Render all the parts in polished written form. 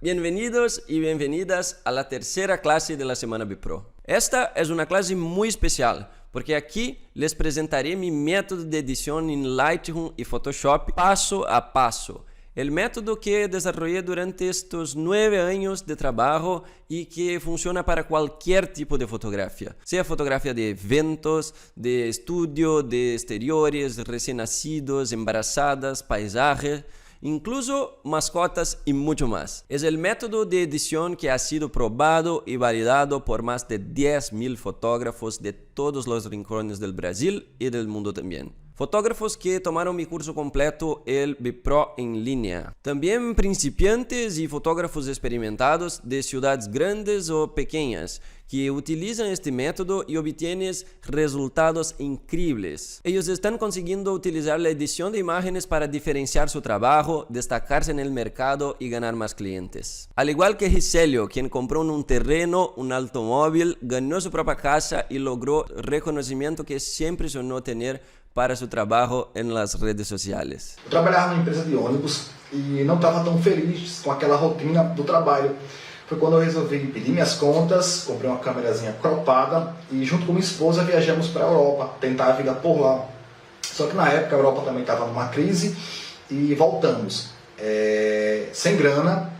Bienvenidos y bienvenidas a la tercera clase de la Semana Bipro. Esta es una clase muy especial porque aquí les presentaré mi método de edición en Lightroom y Photoshop paso a paso. El método que desarrollé durante estos 9 años de trabajo y que funciona para cualquier tipo de fotografía. Sea fotografía de eventos, de estudio, de exteriores, recién nacidos, embarazadas, paisajes, incluso mascotas y mucho más. Es el método de edición que ha sido probado y validado por más de 10.000 fotógrafos de todos los rincones del Brasil y del mundo también. Fotógrafos que tomaron mi curso completo, el Bipro en línea. También principiantes y fotógrafos experimentados de ciudades grandes o pequeñas que utilizan este método y obtienen resultados increíbles. Ellos están consiguiendo utilizar la edición de imágenes para diferenciar su trabajo, destacarse en el mercado y ganar más clientes. Al igual que Giselio, quien compró un terreno, un automóvil, ganó su propia casa y logró reconocimiento que siempre soñó tener para su trabajo en las redes sociales. Eu trabalhava numa empresa de ônibus e não estava tão feliz com aquela rotina do trabalho. Foi quando eu resolvi pedir minhas contas, comprei uma câmerazinha cropada e junto com minha esposa viajamos para a Europa, tentar a vida por lá. Só que na época a Europa também estava numa crise e voltamos sem grana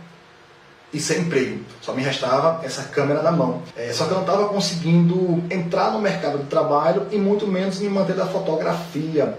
e sem emprego. Só me restava essa câmera na mão. Só que eu não estava conseguindo entrar no mercado de trabalho e muito menos me manter da fotografia.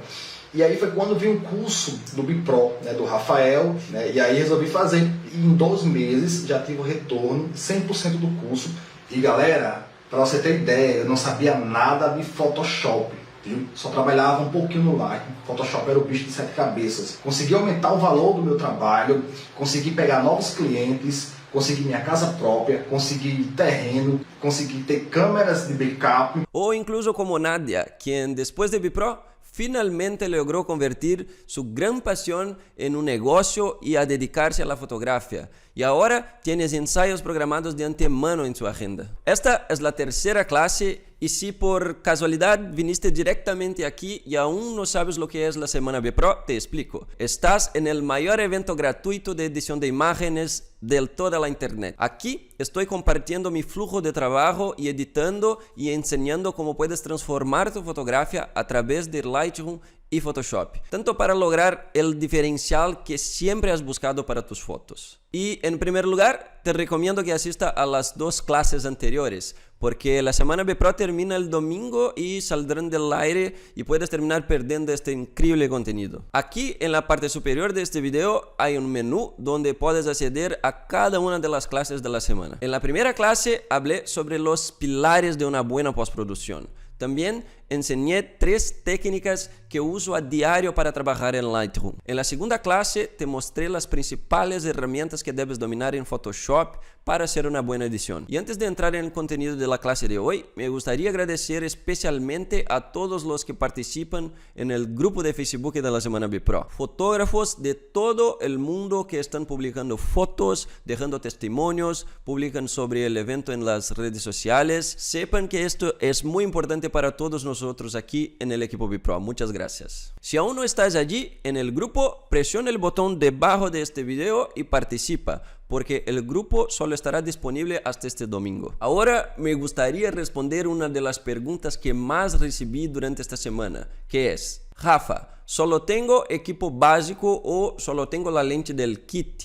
E aí foi quando vi um curso do Bipro, né, do Rafael, né, e aí resolvi fazer. E em 2 meses já tive o retorno, 100% do curso. E galera, para você ter ideia, eu não sabia nada de Photoshop. Viu? Só trabalhava um pouquinho no Lightroom. Photoshop era o bicho de 7 cabeças. Consegui aumentar o valor do meu trabalho, consegui pegar novos clientes, consegui minha casa própria, consegui terreno, consegui ter câmeras de backup. O incluso como Nadia, quien después de Bipro finalmente logró convertir su gran pasión en un negocio y a dedicarse a la fotografía. Y ahora tienes ensayos programados de antemano en su agenda. Esta es la tercera clase y si por casualidad viniste directamente aquí y aún no sabes lo que es la Semana Bipro, te explico. Estás en el mayor evento gratuito de edición de imágenes de toda la internet. Aquí estoy compartiendo mi flujo de trabajo y editando y enseñando cómo puedes transformar tu fotografía a través de Lightroom y Photoshop, tanto para lograr el diferencial que siempre has buscado para tus fotos. Y en primer lugar, te recomiendo que asista a las 2 clases anteriores, porque la Semana Bipro termina el domingo y saldrán del aire y puedes terminar perdiendo este increíble contenido. Aquí en la parte superior de este video hay un menú donde puedes acceder a cada una de las clases de la semana. En la primera clase hablé sobre los pilares de una buena postproducción. También enseñé 3 técnicas que uso a diario para trabajar en Lightroom. En la segunda clase te mostré las principales herramientas que debes dominar en Photoshop para hacer una buena edición. Y antes de entrar en el contenido de la clase de hoy, me gustaría agradecer especialmente a todos los que participan en el grupo de Facebook de la Semana Bipro. Fotógrafos de todo el mundo que están publicando fotos, dejando testimonios, publican sobre el evento en las redes sociales. Sepan que esto es muy importante para todos nosotros aquí en el equipo Bipro. Muchas gracias. Si aún no estás allí en el grupo, presiona el botón debajo de este video y participa, porque el grupo solo estará disponible hasta este domingo. Ahora me gustaría responder una de las preguntas que más recibí durante esta semana, que es: Rafa, ¿solo tengo equipo básico o solo tengo la lente del kit?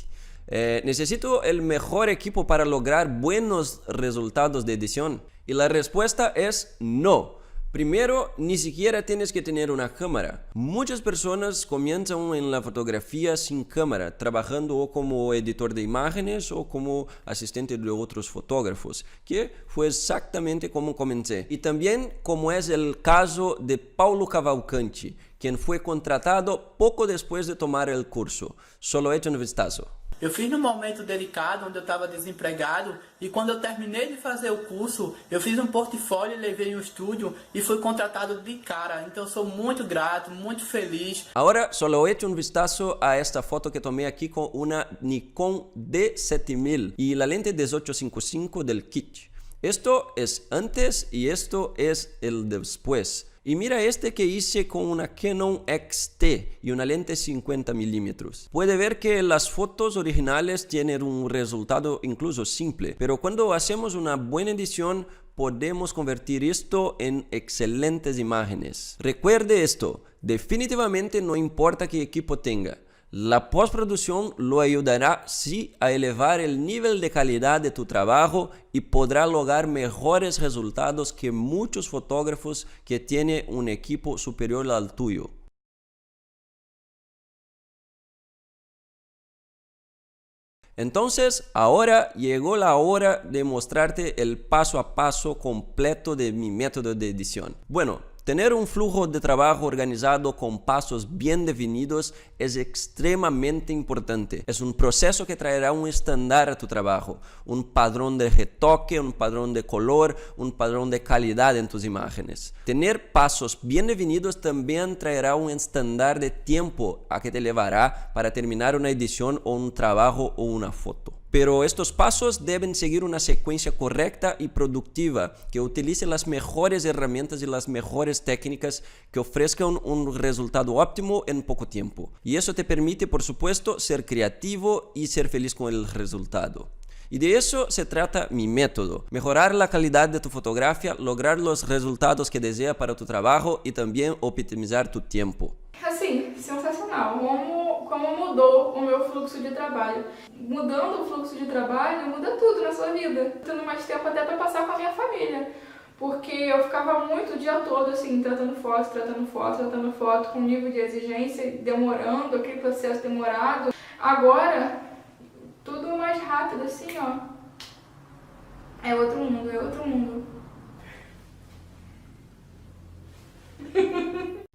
¿Necesito el mejor equipo para lograr buenos resultados de edición? Y la respuesta es no. Primero, ni siquiera tienes que tener una cámara. Muchas personas comienzan en la fotografía sin cámara, trabajando o como editor de imágenes o como asistente de otros fotógrafos, que fue exactamente como comencé. Y también como es el caso de Paulo Cavalcanti, quien fue contratado poco después de tomar el curso. Solo echa un vistazo. Eu fiz num momento delicado, onde eu estava desempregado, e quando eu terminei de fazer o curso, eu fiz um portfólio, levei um estúdio e fui contratado de cara. Então eu sou muito grato, muito feliz. Ahora solo echo un vistazo a esta foto que tomé aquí con una Nikon D7000 y la lente 1855 del kit. Esto es antes y esto es el después. Y mira este que hice con una Canon XT y una lente 50 milímetros. Puede ver que las fotos originales tienen un resultado incluso simple, pero cuando hacemos una buena edición podemos convertir esto en excelentes imágenes. Recuerde esto, definitivamente no importa qué equipo tenga. La postproducción lo ayudará sí a elevar el nivel de calidad de tu trabajo y podrá lograr mejores resultados que muchos fotógrafos que tienen un equipo superior al tuyo. Entonces, ahora llegó la hora de mostrarte el paso a paso completo de mi método de edición. Bueno, tener un flujo de trabajo organizado con pasos bien definidos es extremadamente importante. Es un proceso que traerá un estándar a tu trabajo, un patrón de retoque, un patrón de color, un patrón de calidad en tus imágenes. Tener pasos bien definidos también traerá un estándar de tiempo a que te llevará para terminar una edición o un trabajo o una foto. Pero estos pasos deben seguir una secuencia correcta y productiva que utilice las mejores herramientas y las mejores técnicas que ofrezcan un resultado óptimo en poco tiempo. Y eso te permite, por supuesto, ser creativo y ser feliz con el resultado. Y de eso se trata mi método. Mejorar la calidad de tu fotografía, lograr los resultados que deseas para tu trabajo y también optimizar tu tiempo. Assim, sensacional. Como mudou o meu fluxo de trabalho. Mudando o fluxo de trabalho, muda tudo na sua vida. Tendo mais tempo até para passar com a minha família. Porque eu ficava muito o dia todo assim, tratando foto, com nível de exigência demorando, aquele processo demorado. Agora, tudo mais rápido assim, ó. É outro mundo, é outro mundo.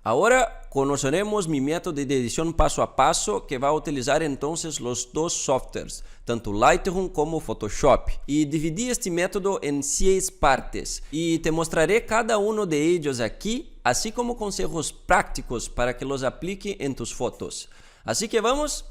Ahora conoceremos mi método de edición paso a paso que va a utilizar entonces los dos softwares, tanto Lightroom como Photoshop. Y dividí este método en 6 partes y te mostraré cada uno de ellos aquí, así como consejos prácticos para que los aplique en tus fotos. Así que vamos.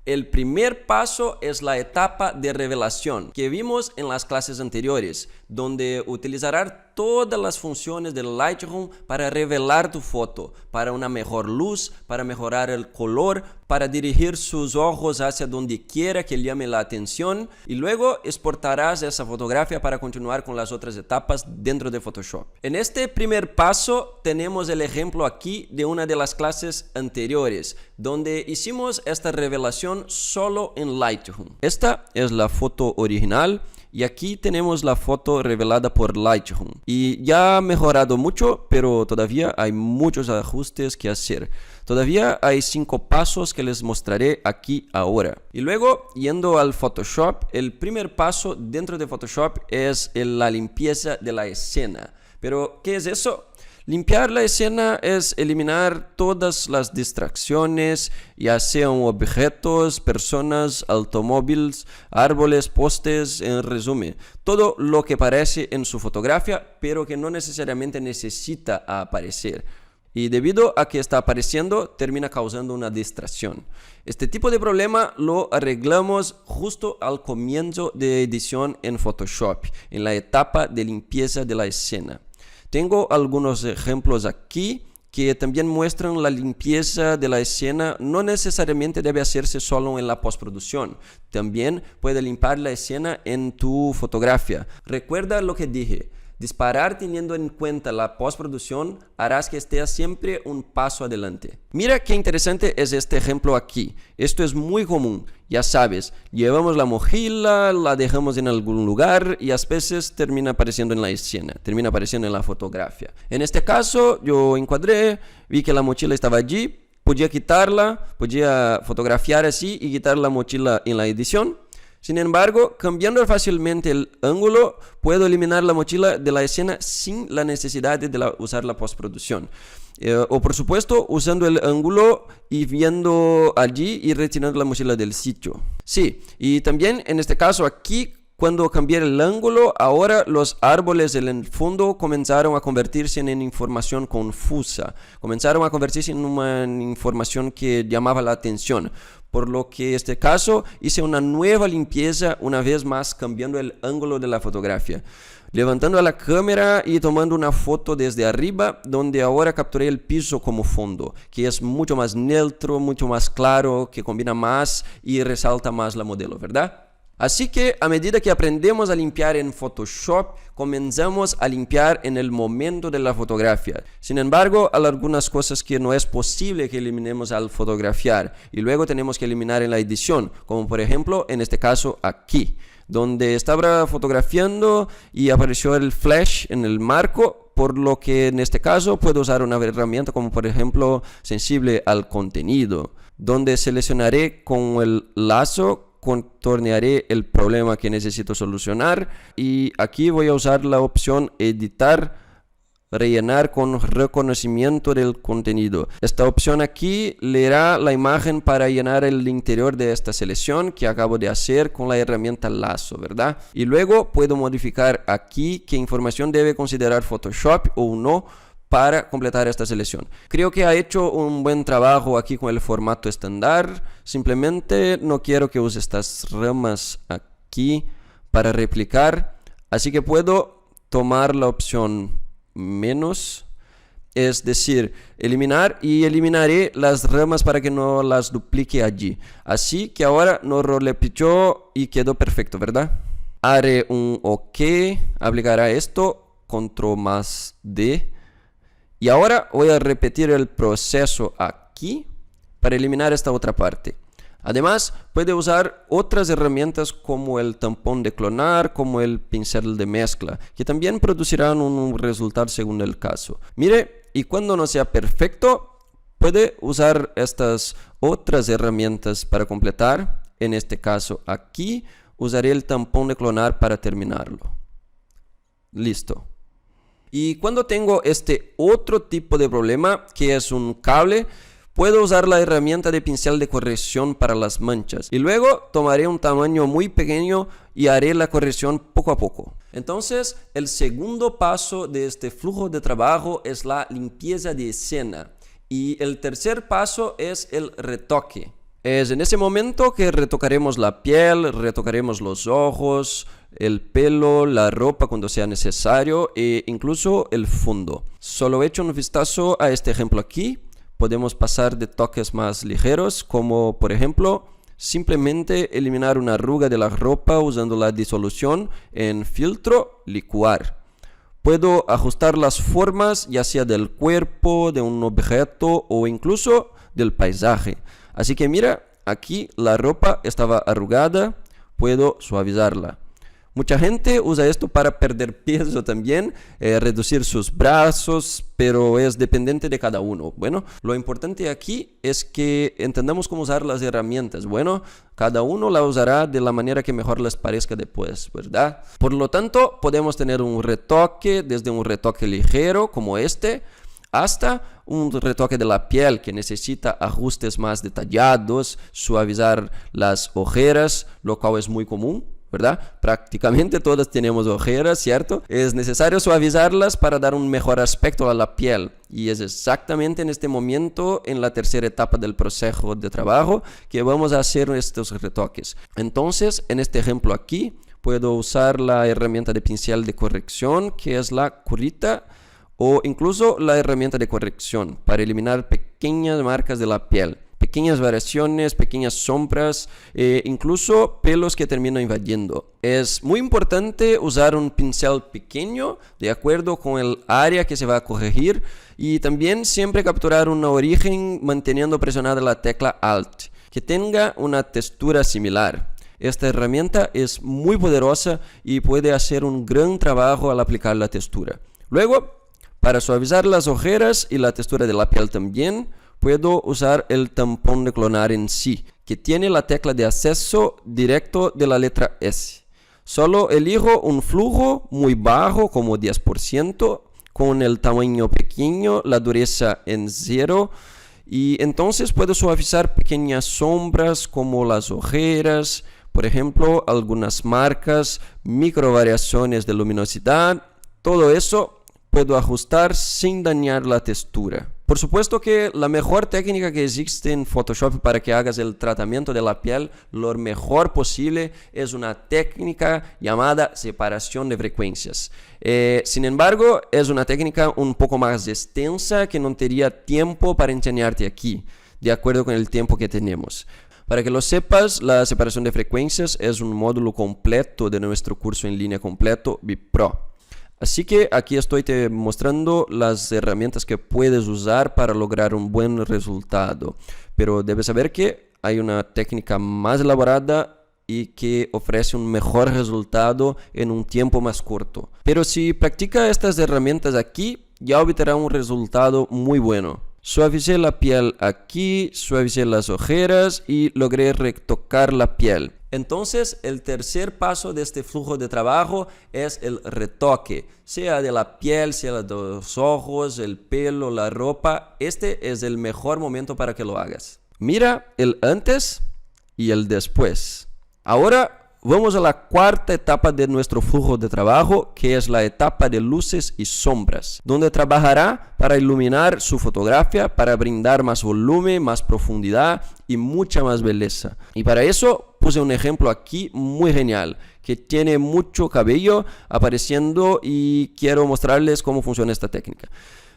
El primer paso es la etapa de revelación que vimos en las clases anteriores, donde utilizarás todas las funciones del Lightroom para revelar tu foto, para una mejor luz, para mejorar el color, para dirigir sus ojos hacia donde quiera que llame la atención y luego exportarás esa fotografía para continuar con las otras etapas dentro de Photoshop. En este primer paso tenemos el ejemplo aquí de una de las clases anteriores, donde hicimos esta revelación solo en Lightroom. Esta es la foto original. Y aquí tenemos la foto revelada por Lightroom. Y ya ha mejorado mucho, pero todavía hay muchos ajustes que hacer. Todavía hay 5 pasos que les mostraré aquí ahora. Y luego, yendo al Photoshop, el primer paso dentro de Photoshop es la limpieza de la escena. Pero, ¿qué es eso? Limpiar la escena es eliminar todas las distracciones, ya sean objetos, personas, automóviles, árboles, postes, en resumen, todo lo que aparece en su fotografía, pero que no necesariamente necesita aparecer. Y debido a que está apareciendo, termina causando una distracción. Este tipo de problema lo arreglamos justo al comienzo de edición en Photoshop, en la etapa de limpieza de la escena. Tengo algunos ejemplos aquí que también muestran la limpieza de la escena. No necesariamente debe hacerse solo en la postproducción. También puede limpiar la escena en tu fotografía. Recuerda lo que dije. Disparar teniendo en cuenta la postproducción harás que estés siempre un paso adelante. Mira qué interesante es este ejemplo aquí. Esto es muy común. Ya sabes, llevamos la mochila, la dejamos en algún lugar y a veces termina apareciendo en la escena, termina apareciendo en la fotografía. En este caso, yo encuadré, vi que la mochila estaba allí, podía quitarla, podía fotografiar así y quitar la mochila en la edición. Sin embargo, cambiando fácilmente el ángulo, puedo eliminar la mochila de la escena sin la necesidad de usar la postproducción. O por supuesto, usando el ángulo y viendo allí y retirando la mochila del sitio. Sí, y también en este caso aquí, cuando cambié el ángulo, ahora los árboles en el fondo comenzaron a convertirse en información confusa. Comenzaron a convertirse en una información que llamaba la atención. Por lo que en este caso hice una nueva limpieza, una vez más cambiando el ángulo de la fotografía. levantando a la cámara y tomando una foto desde arriba, donde ahora capturé el piso como fondo, que es mucho más neutro, mucho más claro, que combina más y resalta más la modelo, ¿verdad? Así que a medida que aprendemos a limpiar en Photoshop, comenzamos a limpiar en el momento de la fotografía. Sin embargo, hay algunas cosas que no es posible que eliminemos al fotografiar y luego tenemos que eliminar en la edición, como por ejemplo en este caso aquí, donde estaba fotografiando y apareció el flash en el marco, por lo que en este caso puedo usar una herramienta como por ejemplo sensible al contenido, donde seleccionaré con el lazo, contornearé el problema que necesito solucionar y aquí voy a usar la opción editar, rellenar con reconocimiento del contenido. Esta opción aquí leerá la imagen para llenar el interior de esta selección que acabo de hacer con la herramienta lazo, ¿verdad? Y luego puedo modificar aquí qué información debe considerar Photoshop o no para completar esta selección. Creo que ha hecho un buen trabajo aquí con el formato estándar. Simplemente no quiero que use estas ramas aquí para replicar. Así que puedo tomar la opción menos, es decir, eliminar, y eliminaré las ramas para que no las duplique allí. Así que ahora no repitió y quedó perfecto, ¿verdad? Haré un OK, aplicará esto, Control más D. Y ahora voy a repetir el proceso aquí para eliminar esta otra parte. Además, puede usar otras herramientas como el tampón de clonar, como el pincel de mezcla, que también producirán un resultado según el caso. Mire, y cuando no sea perfecto, puede usar estas otras herramientas para completar. En este caso aquí, usaré el tampón de clonar para terminarlo. Listo. Y cuando tengo este otro tipo de problema, que es un cable, puedo usar la herramienta de pincel de corrección para las manchas. Y luego tomaré un tamaño muy pequeño y haré la corrección poco a poco. Entonces, el segundo paso de este flujo de trabajo es la limpieza de escena. Y el tercer paso es el retoque. Es en ese momento que retocaremos la piel, retocaremos los ojos, el pelo, la ropa cuando sea necesario e incluso el fondo. Solo echo un vistazo a este ejemplo aquí. Podemos pasar de toques más ligeros, como por ejemplo simplemente eliminar una arruga de la ropa usando la disolución en filtro, licuar. Puedo ajustar las formas ya sea del cuerpo, de un objeto o incluso del paisaje. Así que mira, aquí la ropa estaba arrugada, puedo suavizarla. Mucha gente usa esto para perder peso también, reducir sus brazos, pero es dependiente de cada uno. Bueno, lo importante aquí es que entendamos cómo usar las herramientas. Bueno, cada uno la usará de la manera que mejor les parezca después, ¿verdad? Por lo tanto, podemos tener un retoque, desde un retoque ligero como este, hasta un retoque de la piel que necesita ajustes más detallados, suavizar las ojeras, lo cual es muy común, ¿verdad? Prácticamente todas tenemos ojeras, ¿cierto? Es necesario suavizarlas para dar un mejor aspecto a la piel. Y es exactamente en este momento, en la tercera etapa del proceso de trabajo, que vamos a hacer estos retoques. Entonces, en este ejemplo aquí, puedo usar la herramienta de pincel de corrección, que es la curita, o incluso la herramienta de corrección para eliminar pequeñas marcas de la piel, pequeñas variaciones, pequeñas sombras, incluso pelos que terminan invadiendo. Es muy importante usar un pincel pequeño de acuerdo con el área que se va a corregir y también siempre capturar un origen manteniendo presionada la tecla Alt, que tenga una textura similar. Esta herramienta es muy poderosa y puede hacer un gran trabajo al aplicar la textura. Luego, para suavizar las ojeras y la textura de la piel también, puedo usar el tampón de clonar en sí, que tiene la tecla de acceso directo de la letra S. Solo elijo un flujo muy bajo, como 10%, con el tamaño pequeño, la dureza en 0, y entonces puedo suavizar pequeñas sombras como las ojeras, por ejemplo, algunas marcas, micro variaciones de luminosidad, todo eso puedo ajustar sin dañar la textura. Por supuesto que la mejor técnica que existe en Photoshop para que hagas el tratamiento de la piel lo mejor posible es una técnica llamada separación de frecuencias. Sin embargo, es una técnica un poco más extensa que no tendría tiempo para enseñarte aquí, de acuerdo con el tiempo que tenemos. Para que lo sepas, la separación de frecuencias es un módulo completo de nuestro curso en línea completo VIP Pro. Así que aquí estoy te mostrando las herramientas que puedes usar para lograr un buen resultado. Pero debes saber que hay una técnica más elaborada y que ofrece un mejor resultado en un tiempo más corto. Pero si practica estas herramientas aquí, ya obtendrá un resultado muy bueno. Suavicé la piel aquí, suavicé las ojeras y logré retocar la piel. Entonces, el tercer paso de este flujo de trabajo es el retoque, sea de la piel, sea de los ojos, el pelo, la ropa. Este es el mejor momento para que lo hagas. Mira el antes y el después. Ahora vamos a la cuarta etapa de nuestro flujo de trabajo, que es la etapa de luces y sombras, donde trabajará para iluminar su fotografía, para brindar más volumen, más profundidad y mucha más belleza. Y para eso puse un ejemplo aquí muy genial, que tiene mucho cabello apareciendo y quiero mostrarles cómo funciona esta técnica.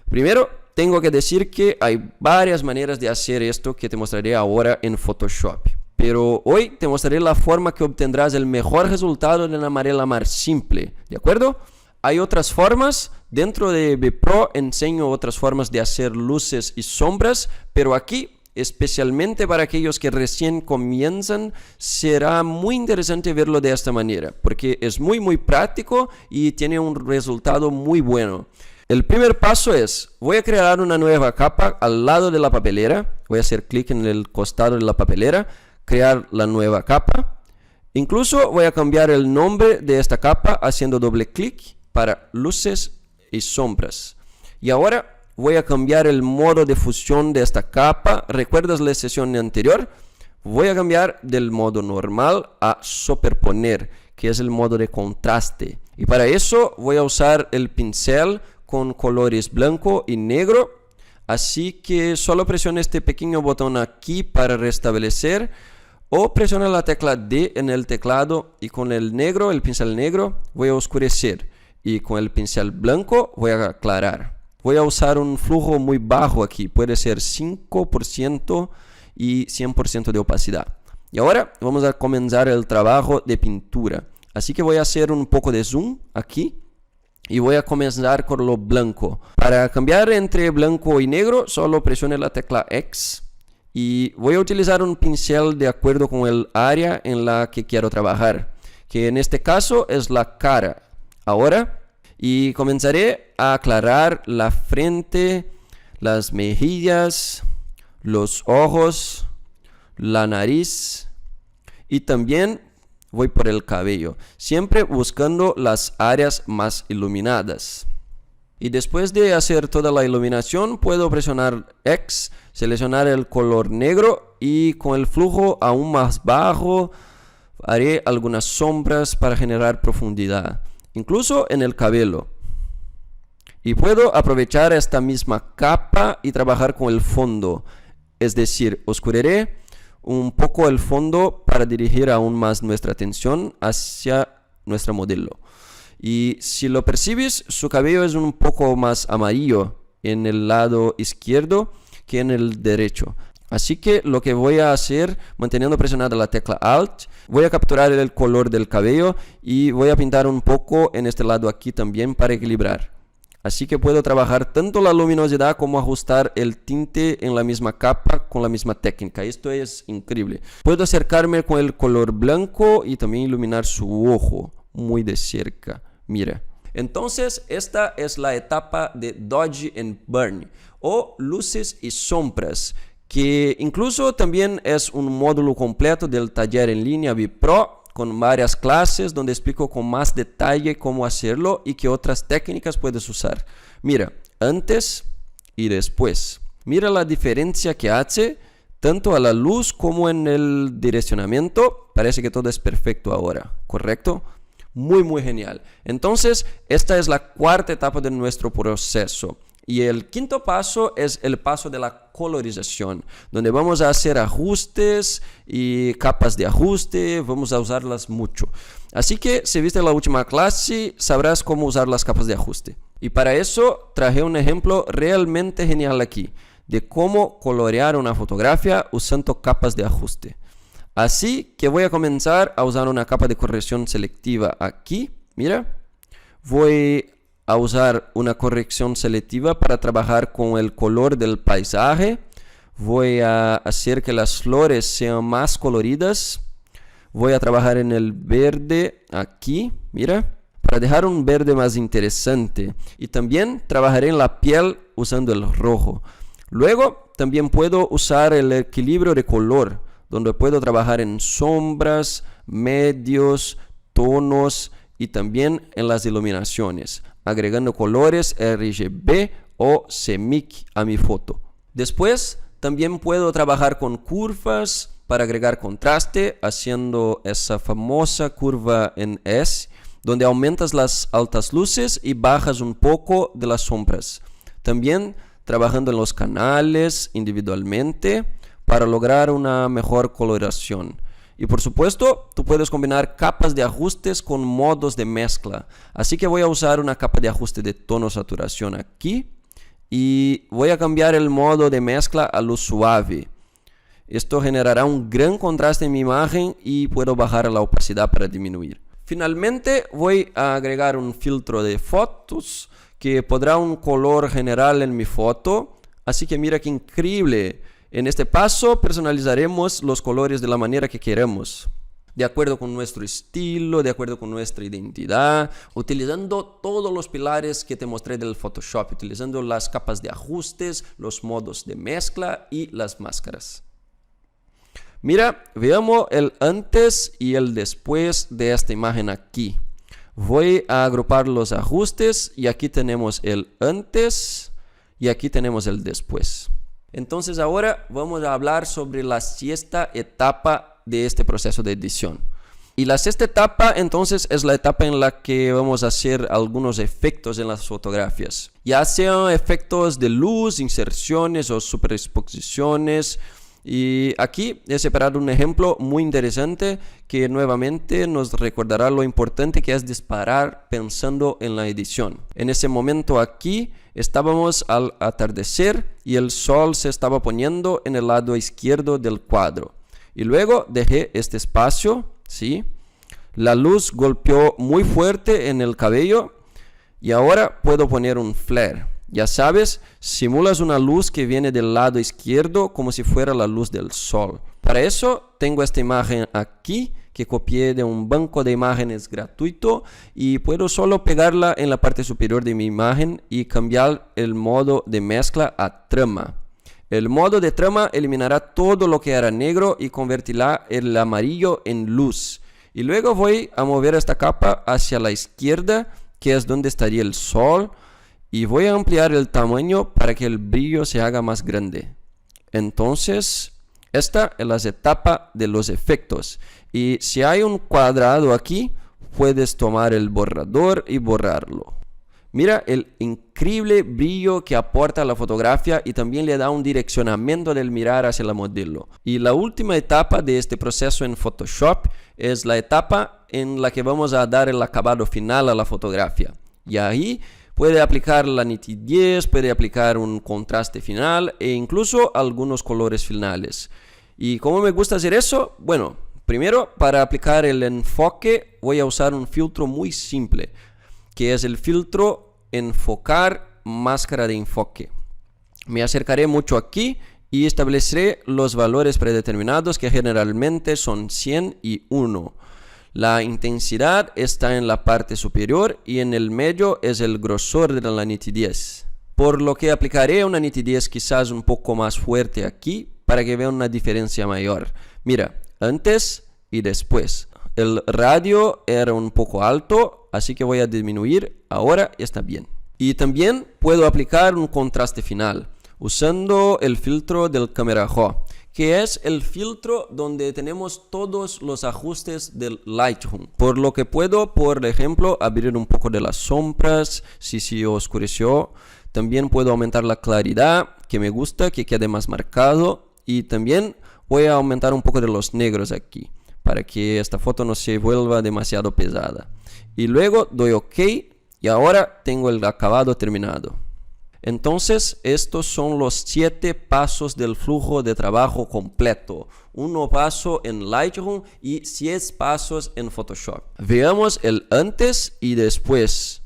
Primero, tengo que decir que hay varias maneras de hacer esto que te mostraré ahora en Photoshop. Pero hoy te mostraré la forma que obtendrás el mejor resultado de una manera más simple, ¿de acuerdo? Hay otras formas, dentro de VIP Pro enseño otras formas de hacer luces y sombras, pero aquí, especialmente para aquellos que recién comienzan, será muy interesante verlo de esta manera, porque es muy práctico y tiene un resultado muy bueno. El primer paso es, voy a crear una nueva capa al lado de la papelera, voy a hacer clic en el costado de la papelera, crear la nueva capa. Incluso voy a cambiar el nombre de esta capa haciendo doble clic para luces y sombras. Y ahora voy a cambiar el modo de fusión de esta capa. ¿Recuerdas la sesión anterior? Voy a cambiar del modo normal a superponer, que es el modo de contraste. Y para eso voy a usar el pincel con colores blanco y negro. Así que solo presiona este pequeño botón aquí para restablecer. O presiona la tecla D en el teclado y con el negro, el pincel negro, voy a oscurecer. Y con el pincel blanco voy a aclarar. Voy a usar un flujo muy bajo aquí, puede ser 5% y 100% de opacidad. Y ahora vamos a comenzar el trabajo de pintura. Así que voy a hacer un poco de zoom aquí y voy a comenzar con lo blanco. Para cambiar entre blanco y negro, solo presione la tecla X. Y voy a utilizar un pincel de acuerdo con el área en la que quiero trabajar, que en este caso es la cara. Ahora, y comenzaré a aclarar la frente, las mejillas, los ojos, la nariz y también voy por el cabello, siempre buscando las áreas más iluminadas. Y después de hacer toda la iluminación, puedo presionar X, seleccionar el color negro y con el flujo aún más bajo haré algunas sombras para generar profundidad, incluso en el cabello. Y puedo aprovechar esta misma capa y trabajar con el fondo, es decir, oscureceré un poco el fondo para dirigir aún más nuestra atención hacia nuestro modelo. Y si lo percibes, su cabello es un poco más amarillo en el lado izquierdo que en el derecho. Así que lo que voy a hacer, manteniendo presionada la tecla Alt, voy a capturar el color del cabello y voy a pintar un poco en este lado aquí también para equilibrar. Así que puedo trabajar tanto la luminosidad como ajustar el tinte en la misma capa con la misma técnica. Esto es increíble. Puedo acercarme con el color blanco y también iluminar su ojo muy de cerca. Mira. Entonces, esta es la etapa de Dodge and Burn o luces y sombras, que incluso también es un módulo completo del taller en línea VIP Pro con varias clases donde explico con más detalle cómo hacerlo y qué otras técnicas puedes usar. Mira, antes y después. Mira la diferencia que hace tanto a la luz como en el direccionamiento. Parece que todo es perfecto ahora, ¿correcto? Muy genial. Entonces, esta es la cuarta etapa de nuestro proceso. Y el quinto paso es el paso de la colorización, donde vamos a hacer ajustes y capas de ajuste, vamos a usarlas mucho. Así que si viste la última clase, sabrás cómo usar las capas de ajuste. Y para eso traje un ejemplo realmente genial aquí, de cómo colorear una fotografía usando capas de ajuste. Así que voy a comenzar a usar una capa de corrección selectiva aquí, mira. Voy a usar una corrección selectiva para trabajar con el color del paisaje. Voy a hacer que las flores sean más coloridas. Voy a trabajar en el verde aquí, mira, para dejar un verde más interesante. Y también trabajaré en la piel usando el rojo. Luego también puedo usar el equilibrio de color, donde puedo trabajar en sombras, medios, tonos y también en las iluminaciones, agregando colores RGB o CMYK a mi foto. Después también puedo trabajar con curvas para agregar contraste, haciendo esa famosa curva en S, donde aumentas las altas luces y bajas un poco de las sombras. También trabajando en los canales individualmente para lograr una mejor coloración. Y por supuesto, tú puedes combinar capas de ajustes con modos de mezcla. Así que voy a usar una capa de ajuste de tono saturación aquí. Y voy a cambiar el modo de mezcla a luz suave. Esto generará un gran contraste en mi imagen y puedo bajar la opacidad para disminuir. Finalmente, voy a agregar un filtro de fotos que pondrá un color general en mi foto. Así que mira qué increíble. En este paso personalizaremos los colores de la manera que queremos, de acuerdo con nuestro estilo, de acuerdo con nuestra identidad, utilizando todos los pilares que te mostré del Photoshop, utilizando las capas de ajustes, los modos de mezcla y las máscaras. Mira, veamos el antes y el después de esta imagen aquí. Voy a agrupar los ajustes y aquí tenemos el antes y aquí tenemos el después. Entonces ahora vamos a hablar sobre la sexta etapa de este proceso de edición. Y la sexta etapa entonces es la etapa en la que vamos a hacer algunos efectos en las fotografías. Ya sean efectos de luz, inserciones o superexposiciones. Y aquí he separado un ejemplo muy interesante que nuevamente nos recordará lo importante que es disparar pensando en la edición. En ese momento aquí estábamos al atardecer y el sol se estaba poniendo en el lado izquierdo del cuadro. Y luego dejé este espacio, ¿sí? La luz golpeó muy fuerte en el cabello y ahora puedo poner un flare. Ya sabes, simulas una luz que viene del lado izquierdo como si fuera la luz del sol. Para eso tengo esta imagen aquí que copié de un banco de imágenes gratuito y puedo solo pegarla en la parte superior de mi imagen y cambiar el modo de mezcla a trama. El modo de trama eliminará todo lo que era negro y convertirá el amarillo en luz. Y luego voy a mover esta capa hacia la izquierda, que es donde estaría el sol. Y voy a ampliar el tamaño para que el brillo se haga más grande. Entonces, esta es la etapa de los efectos. Y si hay un cuadrado aquí, puedes tomar el borrador y borrarlo. Mira el increíble brillo que aporta la fotografía y también le da un direccionamiento del mirar hacia la modelo. Y la última etapa de este proceso en Photoshop es la etapa en la que vamos a dar el acabado final a la fotografía. Y ahí puede aplicar la nitidez, puede aplicar un contraste final e incluso algunos colores finales. ¿Y cómo me gusta hacer eso? Bueno, primero para aplicar el enfoque voy a usar un filtro muy simple, que es el filtro enfocar máscara de enfoque. Me acercaré mucho aquí y estableceré los valores predeterminados que generalmente son 100 y 1. La intensidad está en la parte superior y en el medio es el grosor de la nitidez. Por lo que aplicaré una nitidez quizás un poco más fuerte aquí para que vean una diferencia mayor. Mira, antes y después. El radio era un poco alto, así que voy a disminuir. Ahora está bien. Y también puedo aplicar un contraste final usando el filtro del Camera Raw, que es el filtro donde tenemos todos los ajustes del Lightroom. Por lo que puedo, por ejemplo, abrir un poco de las sombras si se oscureció. También puedo aumentar la claridad, que me gusta, que quede más marcado. Y también voy a aumentar un poco de los negros aquí, para que esta foto no se vuelva demasiado pesada. Y luego doy OK y ahora tengo el acabado terminado. Entonces, estos son los 7 pasos del flujo de trabajo completo. 1 paso en Lightroom y 10 pasos en Photoshop. Veamos el antes y después.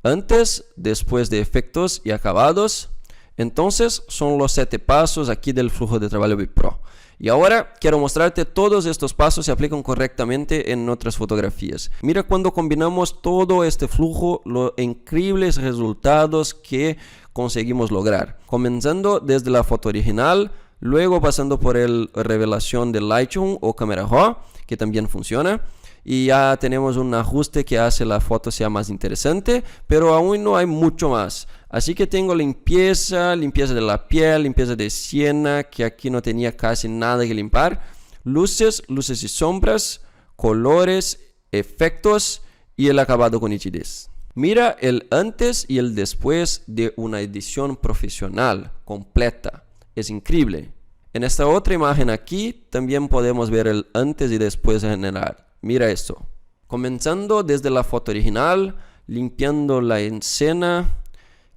Antes, después de efectos y acabados. Entonces, son los 7 pasos aquí del flujo de trabajo BitPro. Y ahora quiero mostrarte todos estos pasos se aplican correctamente en otras fotografías. Mira cuando combinamos todo este flujo, los increíbles resultados que conseguimos lograr. Comenzando desde la foto original, luego pasando por la revelación de Lightroom o Camera Raw, que también funciona. Y ya tenemos un ajuste que hace la foto sea más interesante, pero aún no hay mucho más. Así que tengo limpieza de la piel, limpieza de siena, que aquí no tenía casi nada que limpiar, luces y sombras, colores, efectos y el acabado con nitidez. Mira el antes y el después de una edición profesional completa. Es increíble. En esta otra imagen aquí también podemos ver el antes y después en general. Mira esto. Comenzando desde la foto original, limpiando la escena,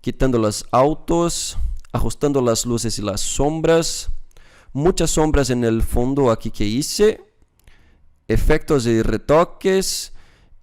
quitando los autos, ajustando las luces y las sombras, muchas sombras en el fondo aquí que hice, efectos y retoques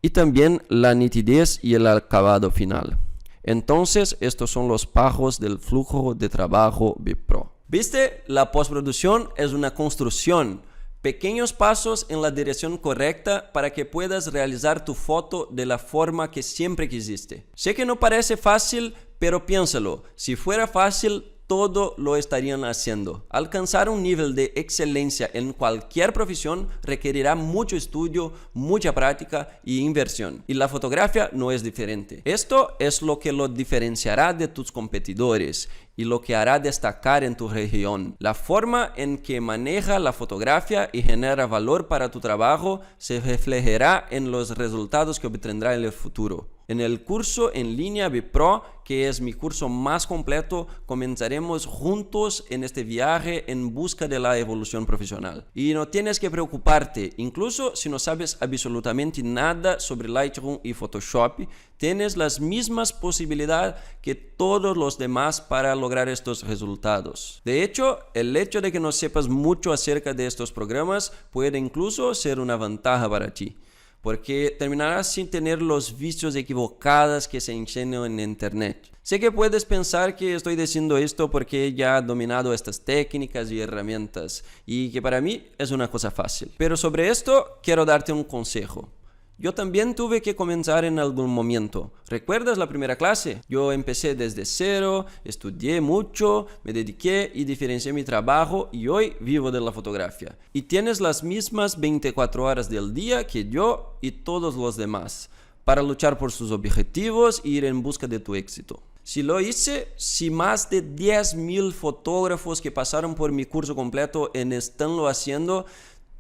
y también la nitidez y el acabado final. Entonces, estos son los pasos del flujo de trabajo BitPro. ¿Viste? La postproducción es una construcción. Pequeños pasos en la dirección correcta para que puedas realizar tu foto de la forma que siempre quisiste. Sé que no parece fácil, pero piénsalo. Si fuera fácil, todo lo estarían haciendo. Alcanzar un nivel de excelencia en cualquier profesión requerirá mucho estudio, mucha práctica y inversión. Y la fotografía no es diferente. Esto es lo que lo diferenciará de tus competidores y lo que hará destacar en tu región. La forma en que maneja la fotografía y genera valor para tu trabajo se reflejará en los resultados que obtendrá en el futuro. En el curso en línea BitPro, que es mi curso más completo, comenzaremos juntos en este viaje en busca de la evolución profesional. Y no tienes que preocuparte, incluso si no sabes absolutamente nada sobre Lightroom y Photoshop, tienes las mismas posibilidades que todos los demás para lograr estos resultados. De hecho, el hecho de que no sepas mucho acerca de estos programas puede incluso ser una ventaja para ti, porque terminarás sin tener los vicios equivocados que se enseñan en internet. Sé que puedes pensar que estoy diciendo esto porque ya he dominado estas técnicas y herramientas y que para mí es una cosa fácil. Pero sobre esto quiero darte un consejo. Yo también tuve que comenzar en algún momento. ¿Recuerdas la primera clase? Yo empecé desde cero, estudié mucho, me dediqué y diferencié mi trabajo y hoy vivo de la fotografía. Y tienes las mismas 24 horas del día que yo y todos los demás para luchar por sus objetivos e ir en busca de tu éxito. Si lo hice, si más de 10,000 fotógrafos que pasaron por mi curso completo están lo haciendo,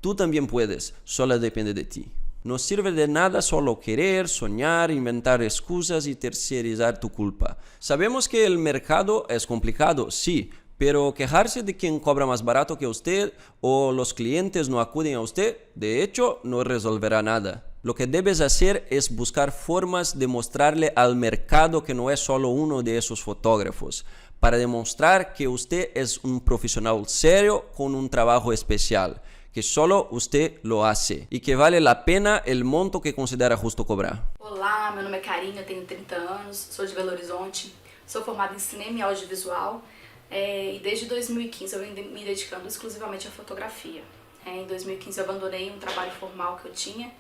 tú también puedes, solo depende de ti. No sirve de nada solo querer, soñar, inventar excusas y tercerizar tu culpa. Sabemos que el mercado es complicado, sí, pero quejarse de quien cobra más barato que usted o los clientes no acuden a usted, de hecho, no resolverá nada. Lo que debes hacer es buscar formas de mostrarle al mercado que no es solo uno de esos fotógrafos, para demostrar que usted es un profesional serio con un trabajo especial, que solo usted lo hace y que vale la pena el monto que considera justo cobrar. Olá, meu nome é Karine, eu tenho 30 anos, sou de Belo Horizonte, sou formada em cinema e audiovisual e desde 2015 eu venho me dedicando exclusivamente à fotografia. Em 2015 eu abandonei um trabalho formal que eu tinha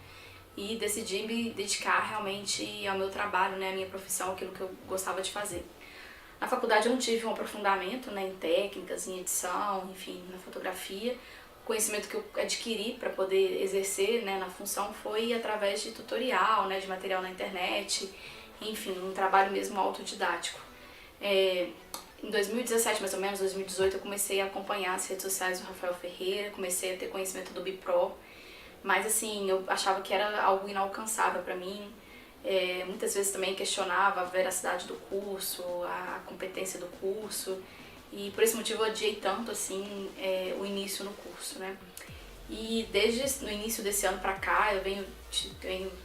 e decidi me dedicar realmente ao meu trabalho, né, à minha profissão, aquilo que eu gostava de fazer. Na faculdade eu não tive um aprofundamento, né, em técnicas, em edição, enfim, na fotografia. O conhecimento que eu adquiri para poder exercer, né, na função foi através de tutorial, né, de material na internet, enfim, um trabalho mesmo autodidático. Em 2017, mais ou menos, 2018, eu comecei a acompanhar as redes sociais do Rafael Ferreira, comecei a ter conhecimento do BitPro, mas assim, eu achava que era algo inalcançável para mim. Muitas vezes também questionava a veracidade do curso, a competência do curso, e por esse motivo eu adiei tanto assim o início no curso, né? E desde o início desse ano pra cá eu venho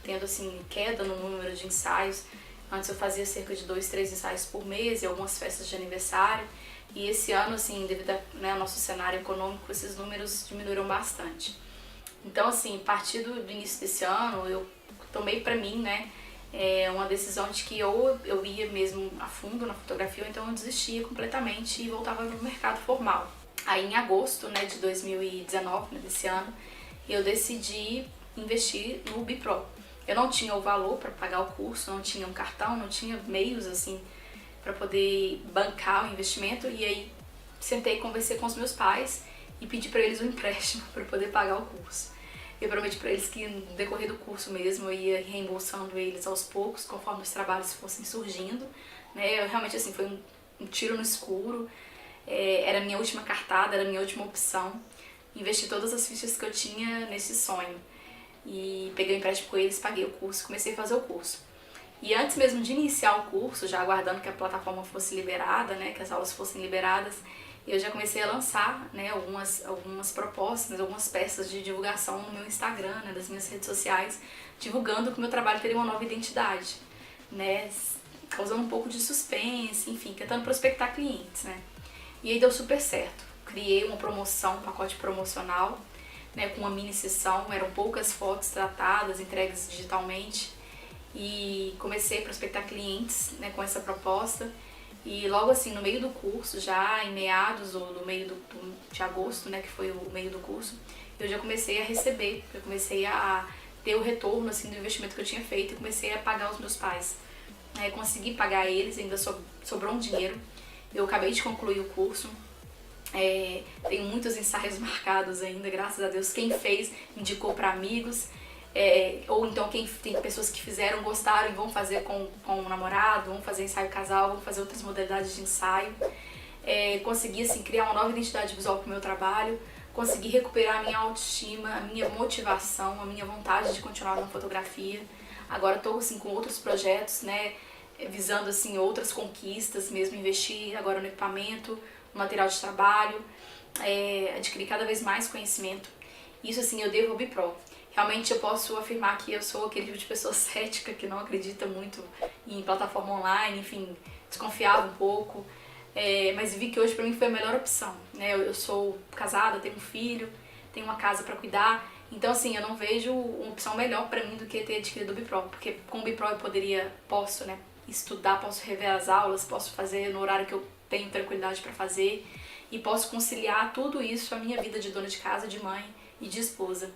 tendo assim queda no número de ensaios. Antes eu fazia cerca de 2, 3 ensaios por mês e algumas festas de aniversário. E esse ano, assim, devido ao nosso cenário econômico, esses números diminuíram bastante. Então, assim, a partir do início desse ano, eu tomei pra mim, né, uma decisão de que ou eu ia mesmo a fundo na fotografia, ou então eu desistia completamente e voltava no mercado formal. Aí, em agosto, né, de 2019, né, desse ano, eu decidi investir no Bipro. Eu não tinha o valor para pagar o curso, não tinha um cartão, não tinha meios, assim, para poder bancar o investimento, e aí sentei e conversei com os meus pais e pedi para eles um empréstimo para poder pagar o curso. Eu prometi para eles que no decorrer do curso mesmo eu ia reembolsando eles aos poucos, conforme os trabalhos fossem surgindo, né? Eu, realmente assim, foi um tiro no escuro, era a minha última cartada, era a minha última opção, investi todas as fichas que eu tinha nesse sonho e peguei o empréstimo com eles, paguei o curso, comecei a fazer o curso. E antes mesmo de iniciar o curso, já aguardando que a plataforma fosse liberada, né, que as aulas fossem liberadas, eu já comecei a lançar, né, algumas propostas, algumas peças de divulgação no meu Instagram, né, das minhas redes sociais, divulgando que o meu trabalho teria uma nova identidade, né, causando um pouco de suspense, enfim, tentando prospectar clientes, né. E aí deu super certo. Criei uma promoção, um pacote promocional, né, com uma mini sessão, eram poucas fotos tratadas, entregues digitalmente, e comecei a prospectar clientes, né, com essa proposta. E logo assim, no meio do curso, já em meados ou no meio de agosto, né, que foi o meio do curso, eu já comecei a receber, eu comecei a ter o retorno assim do investimento que eu tinha feito e comecei a pagar os meus pais. Consegui pagar eles, ainda sobrou um dinheiro. Eu acabei de concluir o curso. Tenho muitos ensaios marcados ainda, graças a Deus. Quem fez indicou para amigos. Ou então tem pessoas que fizeram, gostaram e vão fazer com o namorado, vão fazer ensaio casal, vão fazer outras modalidades de ensaio. Consegui assim, criar uma nova identidade visual para o meu trabalho, consegui recuperar a minha autoestima, a minha motivação, a minha vontade de continuar na fotografia. Agora estou assim, com outros projetos, né, visando assim, outras conquistas, mesmo investir agora no equipamento, no material de trabalho, adquirir cada vez mais conhecimento. Isso assim eu devo ao Bipro. Realmente eu posso afirmar que eu sou aquele tipo de pessoa cética que não acredita muito em plataforma online, enfim, desconfiava um pouco, mas vi que hoje pra mim foi a melhor opção, né? Eu sou casada, tenho um filho, tenho uma casa pra cuidar, então assim, eu não vejo uma opção melhor pra mim do que ter adquirido o Bipro, porque com o Bipro eu posso, né, estudar, posso rever as aulas, posso fazer no horário que eu tenho tranquilidade pra fazer e posso conciliar tudo isso, a minha vida de dona de casa, de mãe e de esposa.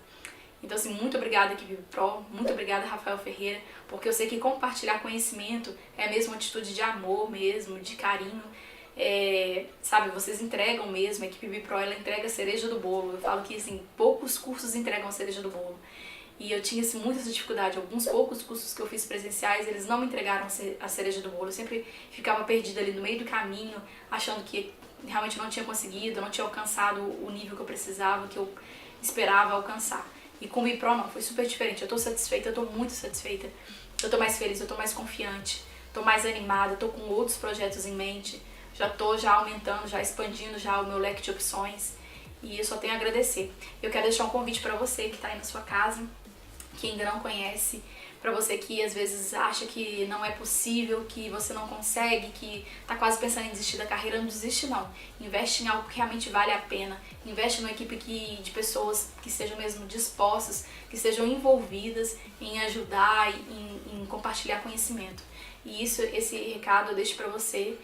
Então, assim, muito obrigada, equipe Bipro, muito obrigada, Rafael Ferreira, porque eu sei que compartilhar conhecimento é mesmo uma atitude de amor mesmo, de carinho, sabe, vocês entregam mesmo, a equipe Bipro, ela entrega a cereja do bolo. Eu falo que, assim, poucos cursos entregam a cereja do bolo. E eu tinha, assim, muita dificuldade, alguns poucos cursos que eu fiz presenciais, eles não me entregaram a cereja do bolo, eu sempre ficava perdida ali no meio do caminho, achando que realmente não tinha conseguido, não tinha alcançado o nível que eu precisava, que eu esperava alcançar. E com o Bipro não, foi super diferente. Eu tô satisfeita, eu tô muito satisfeita. Eu tô mais feliz, eu tô mais confiante, tô mais animada, tô com outros projetos em mente. Já tô aumentando, já expandindo já o meu leque de opções. E eu só tenho a agradecer. Eu quero deixar um convite pra você que tá aí na sua casa, que ainda não conhece, pra você que às vezes acha que não é possível, que você não consegue, que tá quase pensando em desistir da carreira. Não desiste não. Investe em algo que realmente vale a pena. Investe numa equipe de pessoas que sejam mesmo dispostas, que sejam envolvidas em ajudar, em compartilhar conhecimento. E esse recado eu deixo pra você,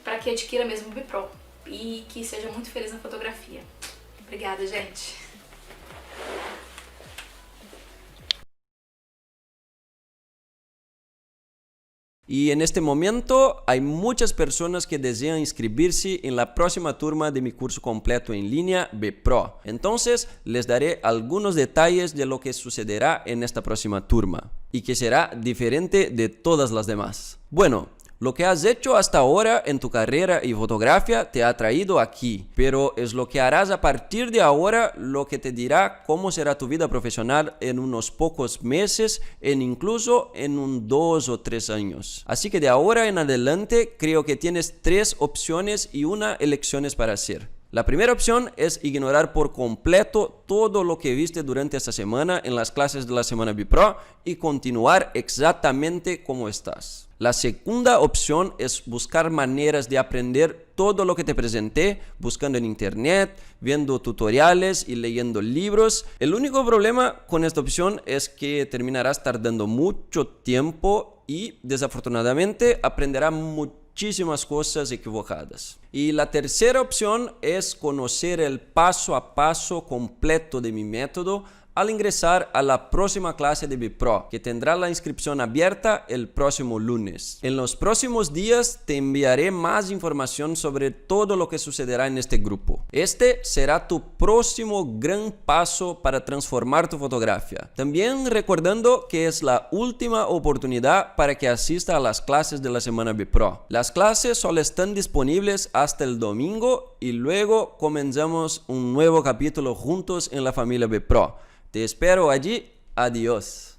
pra que adquira mesmo o Bipro e que seja muito feliz na fotografia. Obrigada, gente! Y en este momento hay muchas personas que desean inscribirse en la próxima turma de mi curso completo en línea Bipro. Entonces les daré algunos detalles de lo que sucederá en esta próxima turma y que será diferente de todas las demás. Bueno, Lo que has hecho hasta ahora en tu carrera y fotografía te ha traído aquí, pero es lo que harás a partir de ahora lo que te dirá cómo será tu vida profesional en unos pocos meses, incluso en 2 o 3 años. Así que de ahora en adelante creo que tienes 3 opciones y una elección para hacer. La primera opción es ignorar por completo todo lo que viste durante esta semana en las clases de la semana Bipro y continuar exactamente como estás. La segunda opción es buscar maneras de aprender todo lo que te presenté, buscando en internet, viendo tutoriales y leyendo libros. El único problema con esta opción es que terminarás tardando mucho tiempo y desafortunadamente aprenderás muchísimas cosas equivocadas. Y la tercera opción es conocer el paso a paso completo de mi método al ingresar a la próxima clase de Bipro, que tendrá la inscripción abierta el próximo lunes. En los próximos días te enviaré más información sobre todo lo que sucederá en este grupo. Este será tu próximo gran paso para transformar tu fotografía. También recordando que es la última oportunidad para que asista a las clases de la semana Bipro. Las clases solo están disponibles hasta el domingo y luego comenzamos un nuevo capítulo juntos en la familia Bipro. Te espero allí. Adiós.